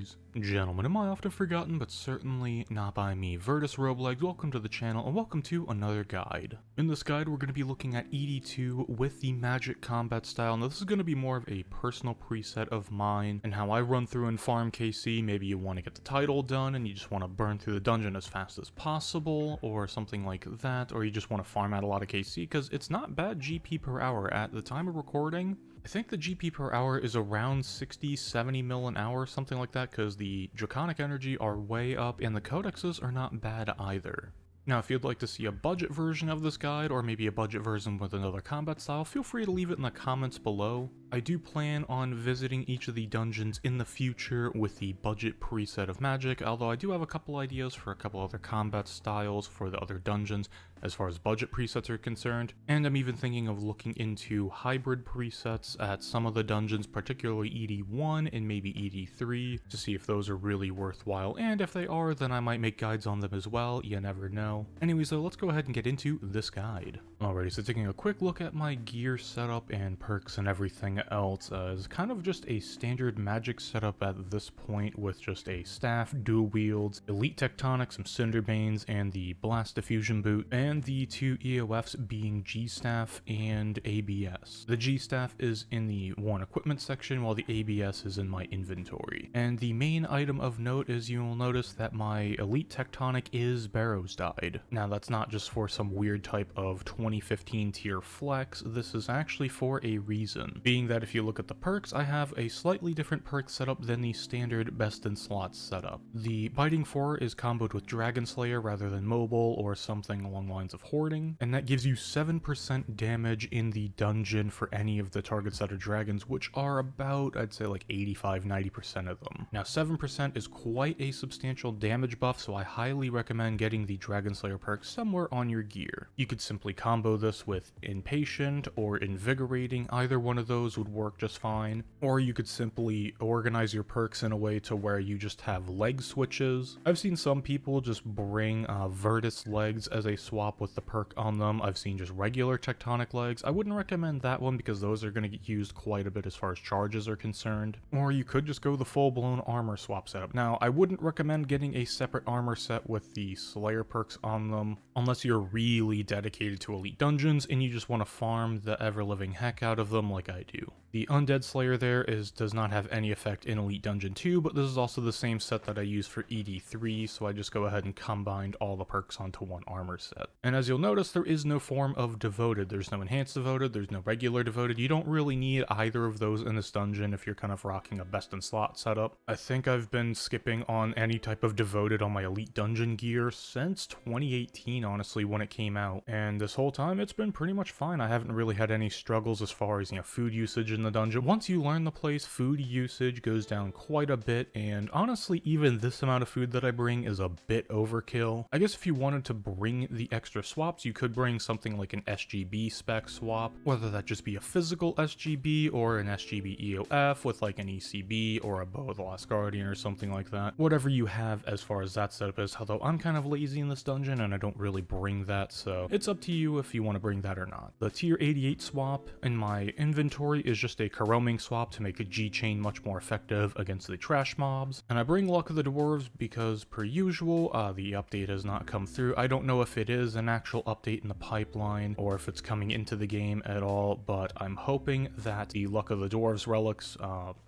Ladies, gentlemen, am I often forgotten, but certainly not by me, Virtus Roblegs. Welcome to the channel, and welcome to another guide. In this guide, we're going to be looking at ED2 with the magic combat style. Now, this is going to be more of a personal preset of mine, and how I run through and farm KC. Maybe you want to get the title done, and you just want to burn through the dungeon as fast as possible, or something like that, or you just want to farm out a lot of KC, because it's not bad GP per hour. At the time of recording, I think the GP per hour is around 60, 70 mil an hour, something like that, because the Draconic energy are way up, and the codexes are not bad either. Now, if you'd like to see a budget version of this guide, or maybe a budget version with another combat style, feel free to leave it in the comments below. I do plan on visiting each of the dungeons in the future with the budget preset of magic, although I do have a couple ideas for a couple other combat styles for the other dungeons as far as budget presets are concerned, and I'm even thinking of looking into hybrid presets at some of the dungeons, particularly ED1 and maybe ED3, to see if those are really worthwhile, and if they are, then I might make guides on them as well, you never know. Anyways, so let's go ahead and get into this guide. Alrighty, so taking a quick look at my gear setup and perks and everything else, is kind of just a standard magic setup at this point, with just a staff, dual wields, elite tectonic, some cinderbanes, and the blast diffusion boot, and the two EOFs being G-staff and ABS. The G-staff is in the worn equipment section, while the ABS is in my inventory. And the main item of note is you'll notice that my elite tectonic is Barrows dyed. Now, that's not just for some weird type of 2015 tier flex, this is actually for a reason. Being that if you look at the perks, I have a slightly different perk setup than the standard best in slots setup. The Biting 4 is comboed with Dragon Slayer rather than mobile or something along the lines of hoarding, and that gives you 7% damage in the dungeon for any of the targets that are dragons, which are about, I'd say, like 85-90% of them. Now, 7% is quite a substantial damage buff, so I highly recommend getting the Dragon Slayer perk somewhere on your gear. You could simply combo this with Impatient or Invigorating, either one of those would work just fine, or you could simply organize your perks in a way to where you just have leg switches. I've seen some people just bring Virtus legs as a swap with the perk on them. I've seen just regular tectonic legs. I wouldn't recommend that one because those are going to get used quite a bit as far as charges are concerned. Or you could just go the full-blown armor swap setup. Now, I wouldn't recommend getting a separate armor set with the Slayer perks on them unless you're really dedicated to elite dungeons and you just want to farm the ever-living heck out of them like I do. The Undead Slayer there does not have any effect in Elite Dungeon 2, but this is also the same set that I use for ED3, so I just go ahead and combined all the perks onto one armor set. And as you'll notice, there is no form of Devoted. There's no Enhanced Devoted, there's no regular Devoted. You don't really need either of those in this dungeon if you're kind of rocking a best in slot setup. I think I've been skipping on any type of Devoted on my Elite Dungeon gear since 2018, honestly, when it came out. And this whole time, it's been pretty much fine. I haven't really had any struggles as far as, food usage in the dungeon. Once you learn the place, food usage goes down quite a bit, and honestly, even this amount of food that I bring is a bit overkill. I guess if you wanted to bring the extra swaps, you could bring something like an SGB spec swap, whether that just be a physical SGB or an SGB EOF with like an ECB or a Bow of the Last Guardian or something like that. Whatever you have as far as that setup is, although I'm kind of lazy in this dungeon and I don't really bring that, so it's up to you if you want to bring that or not. The tier 88 swap in my inventory is just a Caroming swap to make a G-chain much more effective against the trash mobs. And I bring Luck of the Dwarves because, per usual, the update has not come through. I don't know if it is an actual update in the pipeline or if it's coming into the game at all, but I'm hoping that the Luck of the Dwarves relics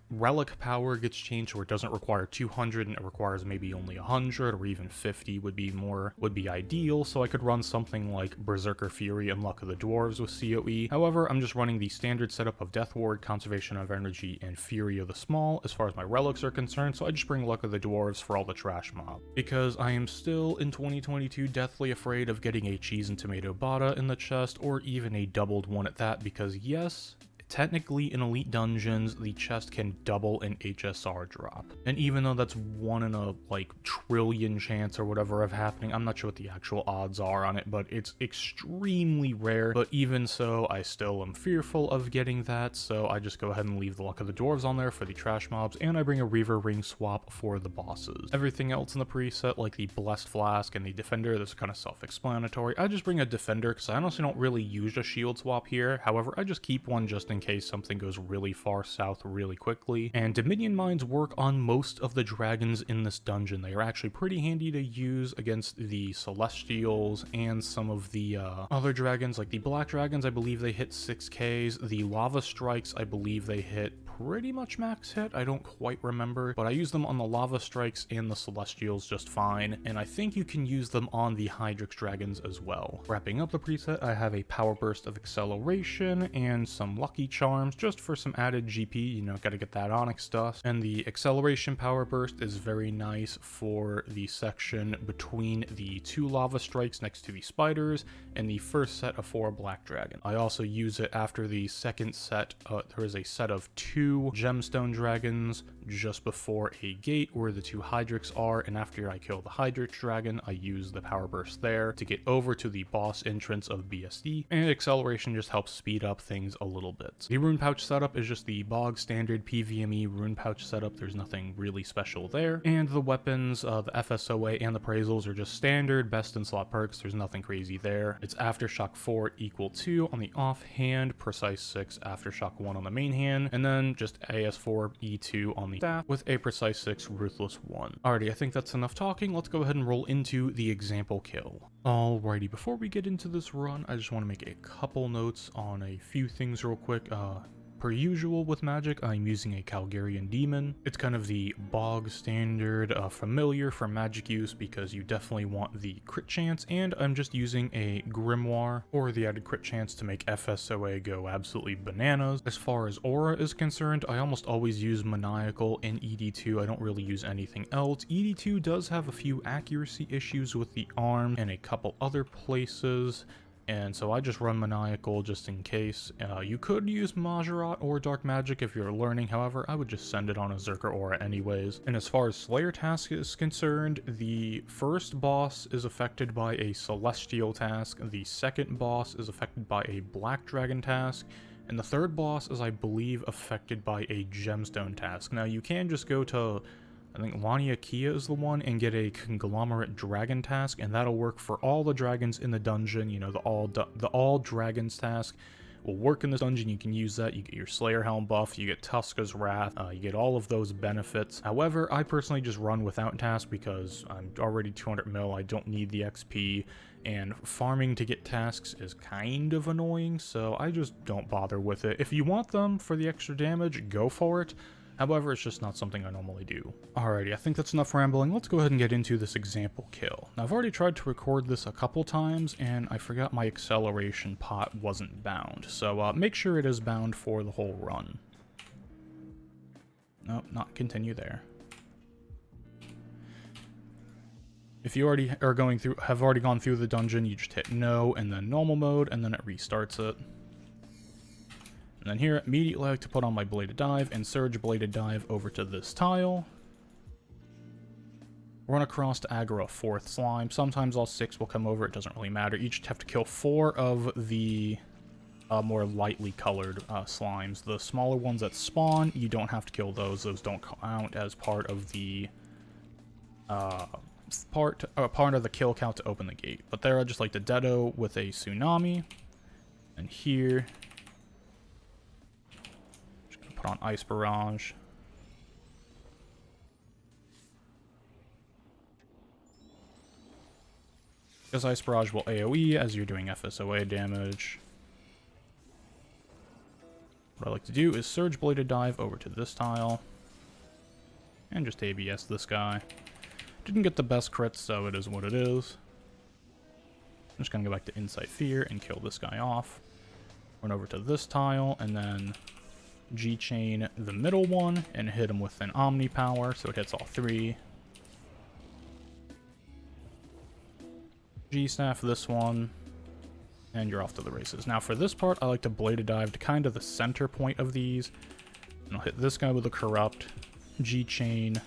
relic power gets changed where it doesn't require 200 and it requires maybe only 100 or even 50 would be ideal, so I could run something like Berserker Fury and Luck of the Dwarves with COE. However, I'm just running the standard setup of Death Ward, Conservation of Energy, and Fury of the Small as far as my relics are concerned, so I just bring Luck of the Dwarves for all the trash mob. Because I am still in 2022 deathly afraid of getting a cheese and tomato bada in the chest, or even a doubled one at that, because yes, technically in elite dungeons, the chest can double an HSR drop. And even though that's 1 in a trillion chance or whatever of happening, I'm not sure what the actual odds are on it, but it's extremely rare. But even so, I still am fearful of getting that, so I just go ahead and leave the Luck of the Dwarves on there for the trash mobs, and I bring a Reaver Ring swap for the bosses. Everything else in the preset, like the Blessed Flask and the Defender, that's kind of self-explanatory. I just bring a Defender because I honestly don't really use a shield swap here. However, I just keep one just in in case something goes really far south really quickly. And Dominion Mines work on most of the dragons in this dungeon. They are actually pretty handy to use against the Celestials and some of the other dragons, like the Black Dragons. I believe they hit 6Ks. The Lava Strikes, I believe they hit pretty much max hit. I don't quite remember, but I use them on the Lava Strikes and the Celestials just fine, and I think you can use them on the Hydrix Dragons as well. Wrapping up the preset, I have a Power Burst of Acceleration and some Lucky Charms just for some added GP, you know, gotta get that Onyx dust. And the Acceleration Power Burst is very nice for the section between the 2 Lava Strikes next to the spiders and the first set of 4 Black Dragon. I also use it after the second set. There is a set of 2 Gemstone Dragons just before a gate where the 2 Hydrix are, and after I kill the Hydrix Dragon, I use the Power Burst there to get over to the boss entrance of BSD, and Acceleration just helps speed up things a little bit. The Rune Pouch setup is just the bog standard PvMe Rune Pouch setup. There's nothing really special there, and the weapons, the FSOA and the Appraisals are just standard, best in slot perks. There's nothing crazy there. It's Aftershock 4 equal 2 on the offhand, Precise 6 Aftershock 1 on the main hand, and then just AS4 E2 on the staff with a Precise 6 Ruthless 1. Alrighty, I think that's enough talking. Let's go ahead and roll into the example kill. Alrighty, before we get into this run, I just want to make a couple notes on a few things real quick. Per usual with magic, I'm using a Calgarian Demon. It's kind of the bog standard familiar for magic use because you definitely want the crit chance, and I'm just using a Grimoire for the added crit chance to make FSOA go absolutely bananas. As far as aura is concerned, I almost always use Maniacal in ED2. I don't really use anything else. ED2 does have a few accuracy issues with the arm and a couple other places, and so I just run Maniacal just in case. You could use Majorat or Dark Magic if you're learning, however, I would just send it on a Zerker Aura anyways. And as far as Slayer task is concerned, the first boss is affected by a Celestial task, the second boss is affected by a Black Dragon task, and the third boss is, I believe, affected by a Gemstone task. Now, you can just go to, I think Laniakia is the one, and get a Conglomerate Dragon task, and that'll work for all the dragons in the dungeon. You know, the all dragons task will work in this dungeon. You can use that. You get your Slayer Helm buff, you get Tuska's Wrath, you get all of those benefits. However, I personally just run without task because I'm already 200 mil, I don't need the XP, and farming to get tasks is kind of annoying, so I just don't bother with it. If you want them for the extra damage, go for it. However, it's just not something I normally do. Alrighty, I think that's enough rambling. Let's go ahead and get into this example kill. Now, I've already tried to record this a couple times, and I forgot my acceleration pot wasn't bound. So make sure it is bound for the whole run. Nope, not continue there. If you already are have already gone through the dungeon, you just hit no, and then normal mode, and then it restarts it. And then here, immediately I like to put on my Bladed Dive and Surge Bladed Dive over to this tile. Run across to aggro a 4th slime. Sometimes all 6 will come over, it doesn't really matter. You just have to kill 4 of the more lightly colored slimes. The smaller ones that spawn, you don't have to kill those. Those don't count as part of the part of the kill count to open the gate. But there I just like to Deado with a Tsunami. And here, put on Ice Barrage. Because Ice Barrage will AoE as you're doing FSOA damage. What I like to do is Surge Bladed Dive over to this tile. And just ABS this guy. Didn't get the best crits, so it is what it is. I'm just going to go back to Insight Fear and kill this guy off. Run over to this tile, and then G-Chain the middle one, and hit him with an Omni Power, so it hits all 3. G-Staff this one, and you're off to the races. Now for this part, I like to Bladed Dive to kind of the center point of these. And I'll hit this guy with a Corrupt, G-Chain,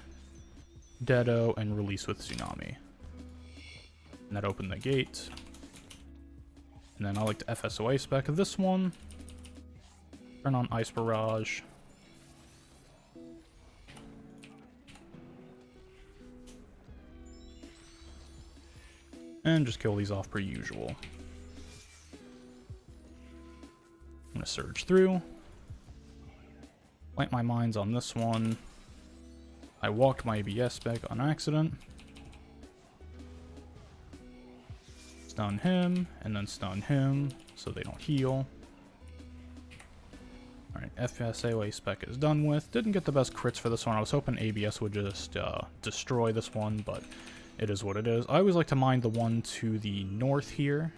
Deado, and release with Tsunami. And that opened the gate. And then I like to FSOA spec this one. Turn on Ice Barrage. And just kill these off per usual. I'm going to surge through. Plant my mines on this one. I walked my ABS back on accident. Stun him, and then stun him, so they don't heal. Alright, FSAOA spec is done with. Didn't get the best crits for this one. I was hoping ABS would just destroy this one, but it is what it is. I always like to mine the one to the north here.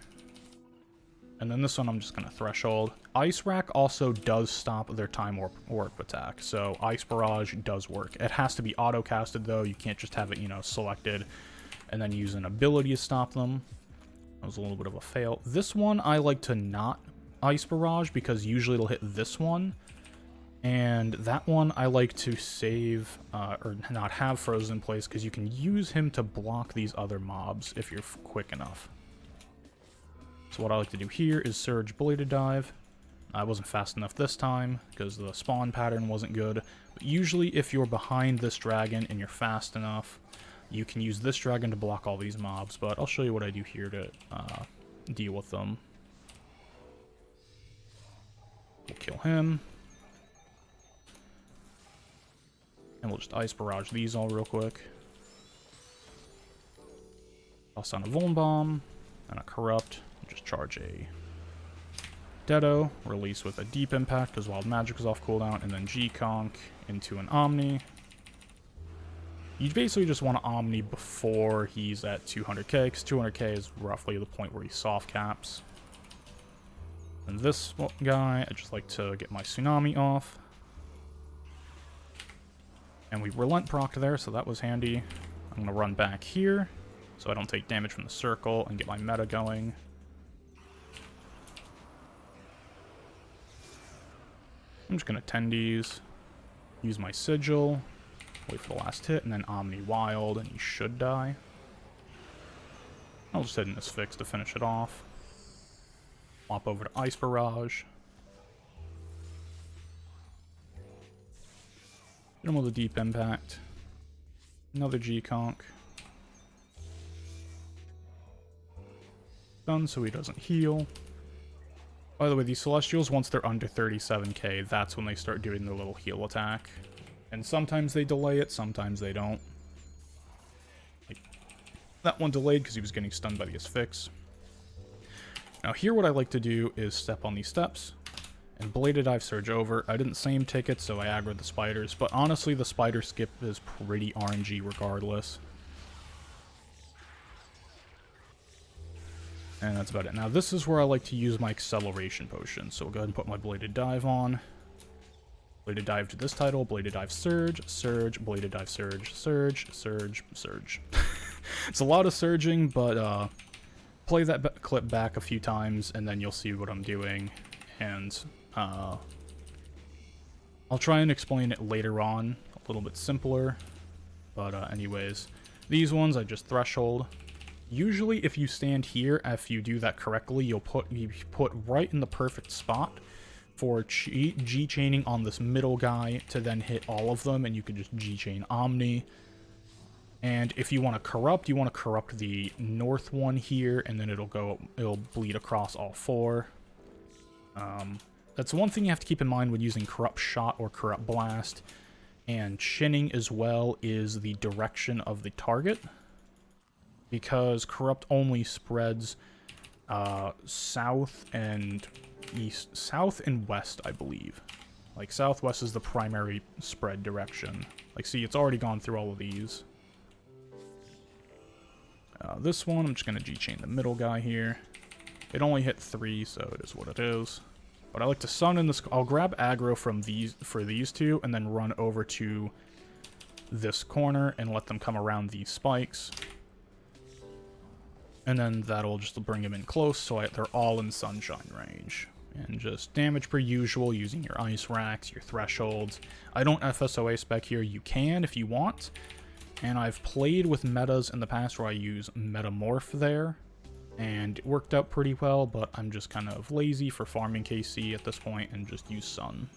And then this one I'm just going to threshold. Ice Rack also does stop their time warp attack, so Ice Barrage does work. It has to be auto-casted though, you can't just have it, you know, selected and then use an ability to stop them. That was a little bit of a fail. This one I like to not Ice Barrage because usually it'll hit this one. And that one I like to save, or not have frozen in place because you can use him to block these other mobs if you're quick enough. So what I like to do here is Surge Bladed Dive. I wasn't fast enough this time because the spawn pattern wasn't good. But usually if you're behind this dragon and you're fast enough, you can use this dragon to block all these mobs. But I'll show you what I do here to deal with them. We'll kill him. And we'll just Ice Barrage these all real quick. Toss on a Vuln Bomb and a Corrupt. Just charge a Deado, release with a Deep Impact because Wild Magic is off cooldown, and then G-Conk into an Omni. You basically just want to Omni before he's at 200k, because 200k is roughly the point where he soft caps. And this guy, I just like to get my Tsunami off. And we Relent proc there, so that was handy. I'm going to run back here, so I don't take damage from the circle, and get my meta going. I'm just going to Tendies, use my Sigil, wait for the last hit, and then Omni Wild, and he should die. I'll just hit in this fix to finish it off. Swap over to Ice Barrage. Hit him with a Deep Impact. Another G-Conk. Done so he doesn't heal. By the way, these Celestials, once they're under 37k, that's when they start doing their little heal attack. And sometimes they delay it, sometimes they don't. Like, that one delayed because he was getting stunned by the Asphyx. Now here what I like to do is step on these steps, and Bladed Dive Surge over. I didn't same ticket, so I aggroed the spiders, but honestly the spider skip is pretty RNG regardless. And that's about it. Now this is where I like to use my acceleration potion. So we'll go ahead and put my Bladed Dive on. Bladed Dive to this title, Bladed Dive Surge, Surge, Bladed Dive Surge, Surge, Surge, Surge. It's a lot of surging, but play that clip back a few times and then you'll see what I'm doing. And I'll try and explain it later on, a little bit simpler. But anyways, these ones I just threshold. Usually if you stand here, if you do that correctly, you put right in the perfect spot for G-chaining on this middle guy to then hit all of them, and you can just G-chain Omni. And if you want to corrupt the north one here, and then it'll bleed across all four. That's one thing you have to keep in mind when using Corrupt Shot or Corrupt Blast. And chinning as well is the direction of the target, because Corrupt only spreads south and east, south and west, I believe. Like southwest is the primary spread direction. Like, see, it's already gone through all of these. This one, I'm just gonna G-chain the middle guy here. It only hit 3, so it is what it is. But I like to sun in this. I'll grab aggro from these two, and then run over to this corner and let them come around these spikes. And then that'll just bring them in close, so they're all in sunshine range. And just damage per usual, using your ice racks, your thresholds. I don't FSOA spec here. You can if you want. And I've played with metas in the past where I use Metamorph there. And it worked out pretty well, but I'm just kind of lazy for farming KC at this point and just use Sun.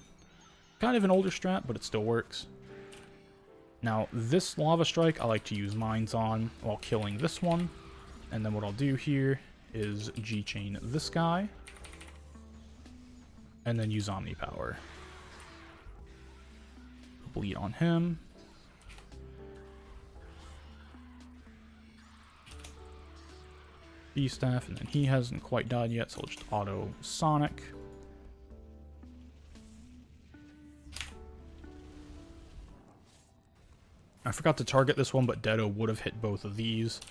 Kind of an older strat, but it still works. Now, this Lava Strike I like to use Mines on while killing this one. And then what I'll do here is G-chain this guy. And then use Omni Power. bleed on him. B-Staff, and then he hasn't quite died yet, so I'll just auto Sonic. I forgot to target this one, but Deado would have hit both of these.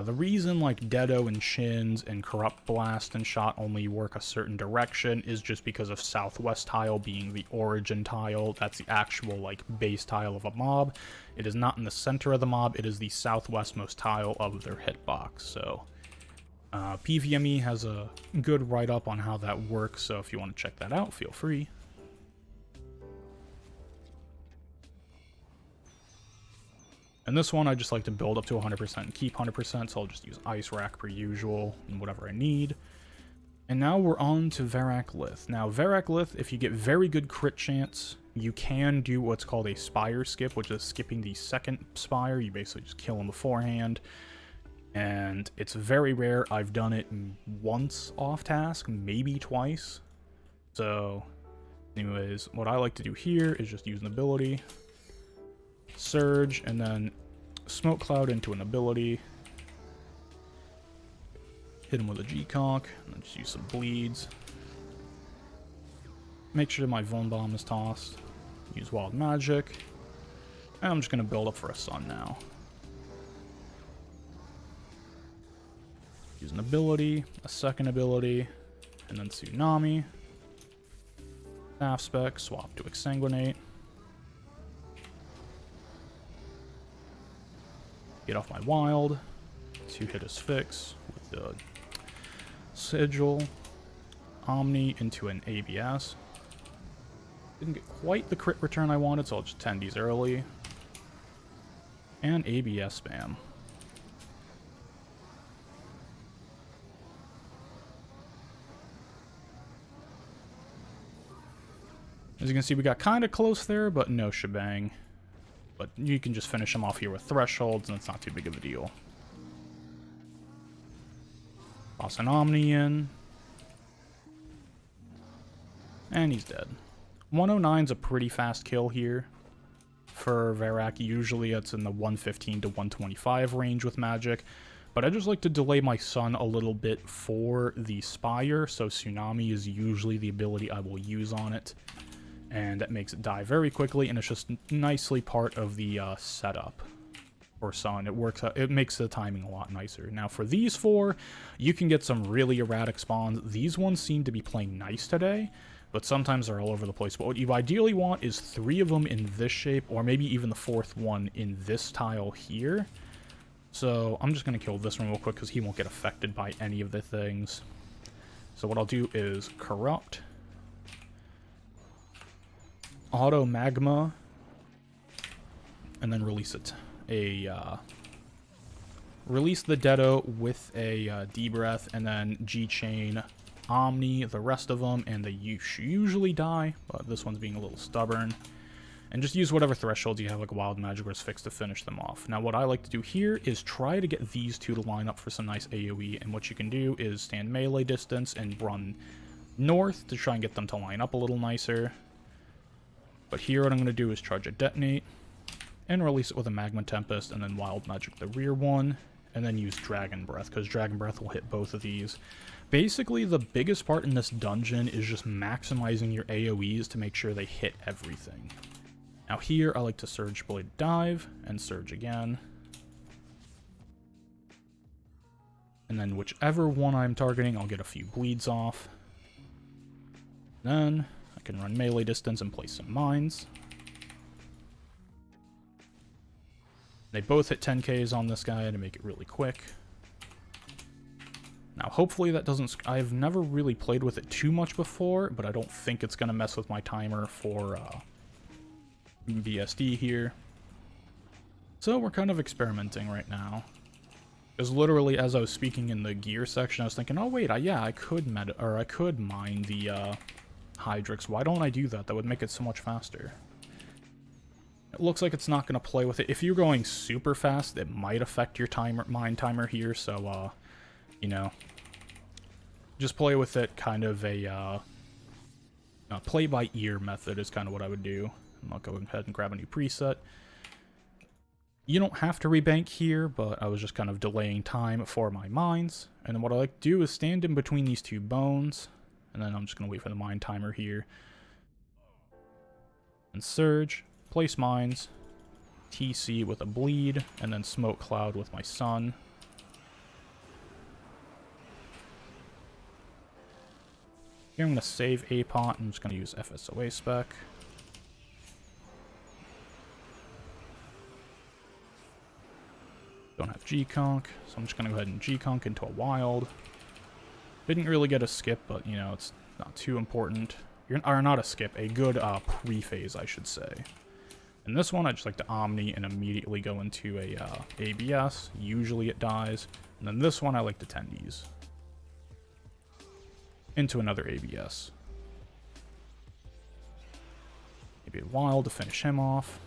The reason like Deado and Shins and Corrupt Blast and Shot only work a certain direction is just because of Southwest tile being the origin tile. That's the actual like base tile of a mob. It is not in the center of the mob, it is the southwestmost tile of their hitbox. So PVME has a good write-up on how that works, so if you want to check that out, feel free. And this one, I just like to build up to 100% and keep 100%, so I'll just use Ice Rack per usual and whatever I need. And now we're on to Varak Lith. Now, Varak Lith, if you get very good crit chance, you can do what's called a Spire skip, which is skipping the second Spire. You basically just kill him beforehand. And it's very rare. I've done it once off task, maybe twice. So, anyways, what I like to do here is just use an ability. Surge, and then Smoke Cloud into an ability. Hit him with a G-Conk, and then just use some bleeds. Make sure my Von Bomb is tossed. Use Wild Magic. And I'm just going to build up for a Sun now. Use an ability, a second ability, and then Tsunami. Staff Spec, swap to Exsanguinate. Get off my Wild. Two-hit his Fix with the Sigil. Omni into an ABS. Didn't get quite the crit return I wanted, so I'll just 10 these early. And ABS spam. As you can see, we got kind of close there, but no shebang. But you can just finish him off here with Thresholds, and it's not too big of a deal. Toss an Omni in. And he's dead. 109's a pretty fast kill here. For Varak, usually it's in the 115 to 125 range with magic. But I just like to delay my Sun a little bit for the Spire, so Tsunami is usually the ability I will use on it. And that makes it die very quickly, and it's just nicely part of the setup for Sun. It works out, it makes the timing a lot nicer. Now for these four, you can get some really erratic spawns. These ones seem to be playing nice today, but sometimes they're all over the place. But what you ideally want is 3 of them in this shape, or maybe even the 4th one in this tile here. So I'm just going to kill this one real quick because he won't get affected by any of the things. So what I'll do is Corrupt, Auto Magma, and then release it. Release the Deado with a D-Breath, and then G-Chain, Omni, the rest of them, and they usually die, but this one's being a little stubborn. And just use whatever thresholds you have, like Wild Magic or Fix, to finish them off. Now what I like to do here is try to get these two to line up for some nice AoE, and what you can do is stand melee distance and run north to try and get them to line up a little nicer. But here what I'm going to do is charge a Detonate, and release it with a Magma Tempest, and then Wild Magic the rear one, and then use Dragon Breath, because Dragon Breath will hit both of these. Basically, the biggest part in this dungeon is just maximizing your AoEs to make sure they hit everything. Now here, I like to Surge Blade Dive, and Surge again. And then whichever one I'm targeting, I'll get a few bleeds off. Then I can run melee distance and place some mines. They both hit 10Ks on this guy to make it really quick. Now, hopefully that doesn't... I've never really played with it too much before, but I don't think it's going to mess with my timer for BSD here. So we're kind of experimenting right now. Because literally, as I was speaking in the gear section, I was thinking, oh wait, I could mine the Hydrix. Why don't I do that? That would make it so much faster. It looks like it's not going to play with it. If you're going super fast, it might affect your mine timer here, so, you know, just play with it. Kind of a play-by-ear method is kind of what I would do. I'll go ahead and grab a new preset. You don't have to rebank here, but I was just kind of delaying time for my mines. And then what I like to do is stand in between these two bones, and then I'm just going to wait for the mine timer here. And surge, place mines, TC with a bleed, and then smoke cloud with my sun. Here I'm going to save APOT. I'm just going to use FSOA spec. Don't have G-Conk, so I'm just going to go ahead and G-Conk into a wild. Didn't really get a skip, but, you know, it's not too important. Or not a skip, a good pre-phase, I should say. And this one, I just like to Omni and immediately go into a ABS. Usually it dies. And then this one, I like to Tendies into another ABS. Maybe a wild to finish him off.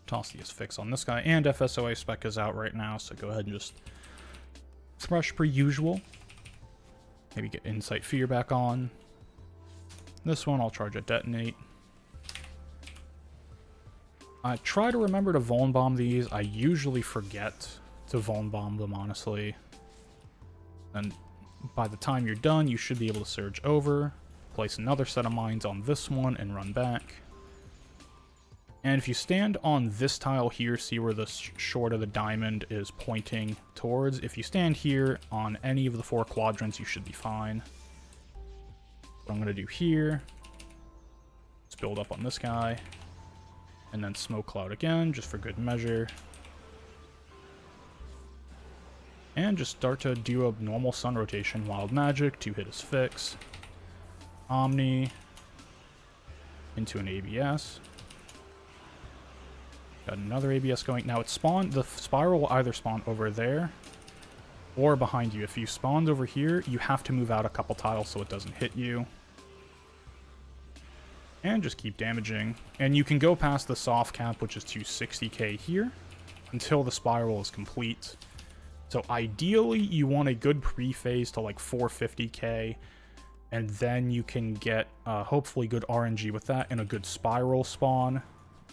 Toss the fix on this guy, and FSOA spec is out right now, so go ahead and just thrush per usual. Maybe get Insight Fear back on. This one, I'll charge a Detonate. I try to remember to Vuln Bomb these. I usually forget to Vuln Bomb them, honestly. And by the time you're done, you should be able to surge over, place another set of mines on this one, and run back. And if you stand on this tile here, see where the short of the diamond is pointing towards. If you stand here on any of the 4 quadrants, you should be fine. What I'm going to do here is build up on this guy, and then smoke cloud again, just for good measure. And just start to do a normal sun rotation, wild magic, 2 hit his fix. Omni into an ABS. Got another ABS going. Now it's spawned, the spiral will either spawn over there or behind you. If you spawned over here, you have to move out a couple tiles so it doesn't hit you. And just keep damaging. And you can go past the soft cap, which is 260k here, until the spiral is complete. So ideally, you want a good pre-phase to like 450k, and then you can get hopefully good RNG with that and a good spiral spawn.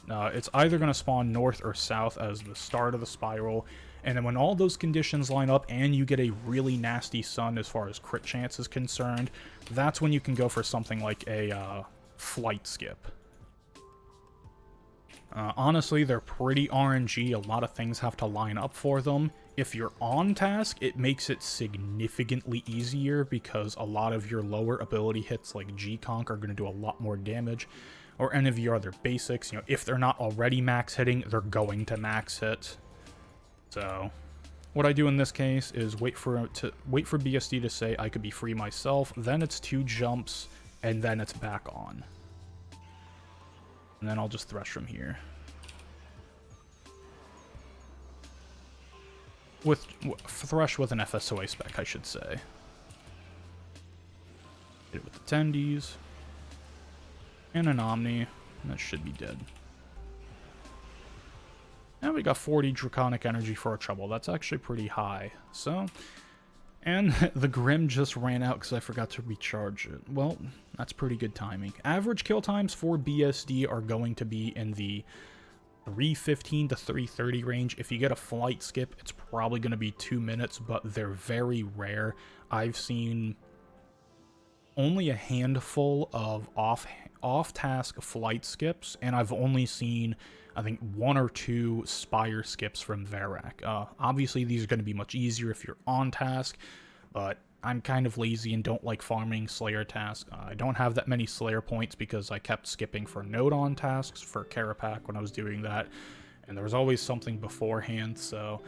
It's either going to spawn north or south as the start of the spiral, and then when all those conditions line up and you get a really nasty sun as far as crit chance is concerned, that's when you can go for something like a flight skip. Honestly, they're pretty RNG. A lot of things have to line up for them. If you're on task, it makes it significantly easier because a lot of your lower ability hits like G-Conk are going to do a lot more damage, or any of your other basics. You know, if they're not already max hitting, they're going to max hit. So what I do in this case is wait for BSD to say I could be free myself, then it's 2 jumps, and then it's back on. And then I'll just thresh from here. Thresh with an FSOA spec, I should say. Hit it with the Tendies. And an Omni. And that should be dead. And we got 40 Draconic Energy for our trouble. That's actually pretty high. So, and the Grim just ran out because I forgot to recharge it. Well, that's pretty good timing. Average kill times for BSD are going to be in the 315 to 330 range. If you get a flight skip, it's probably going to be 2 minutes, but they're very rare. I've seen only a handful of off-task flight skips, and I've only seen, I think, 1 or 2 Spire skips from Varak. Obviously, these are going to be much easier if you're on task, but I'm kind of lazy and don't like farming Slayer tasks. I don't have that many Slayer points because I kept skipping for node-on tasks for Carapac when I was doing that, and there was always something beforehand, so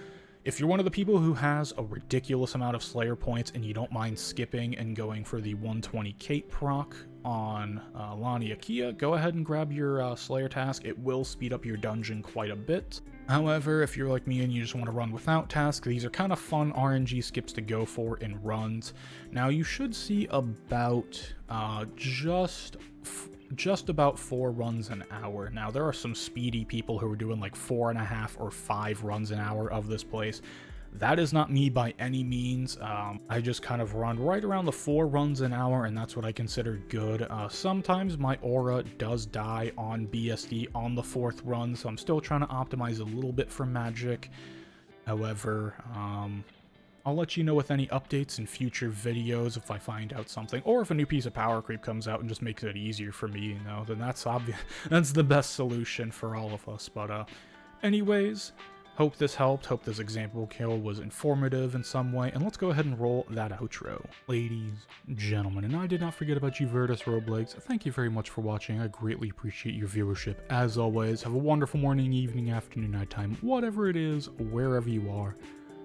if you're one of the people who has a ridiculous amount of Slayer points and you don't mind skipping and going for the 120 Kate proc on Lani Akia, go ahead and grab your Slayer task. It will speed up your dungeon quite a bit. However, if you're like me and you just want to run without task, these are kind of fun RNG skips to go for in runs. Now you should see about just about 4 runs an hour. Now there are some speedy people who are doing like 4.5 or 5 runs an hour of this place. That is not me by any means. I just kind of run right around the 4 runs an hour, and that's what I consider good. Sometimes my aura does die on BSD on the 4th run, so I'm still trying to optimize a little bit for magic. However, I'll let you know with any updates in future videos if I find out something, or if a new piece of power creep comes out and just makes it easier for me, you know, then that's obvious. That's the best solution for all of us. But anyways, hope this helped, hope this example kill was informative in some way, and let's go ahead and roll that outro. Ladies, gentlemen, and I did not forget about you Virtus Roguelikes. Thank you very much for watching. I greatly appreciate your viewership. As always, have a wonderful morning, evening, afternoon, nighttime, whatever it is, wherever you are.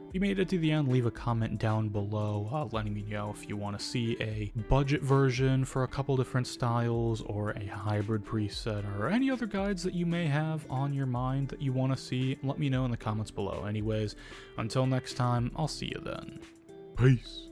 If you made it to the end, leave a comment down below letting me know if you want to see a budget version for a couple different styles, or a hybrid preset, or any other guides that you may have on your mind that you want to see. Let me know in the comments below. Anyways, until next time, I'll see you then. Peace.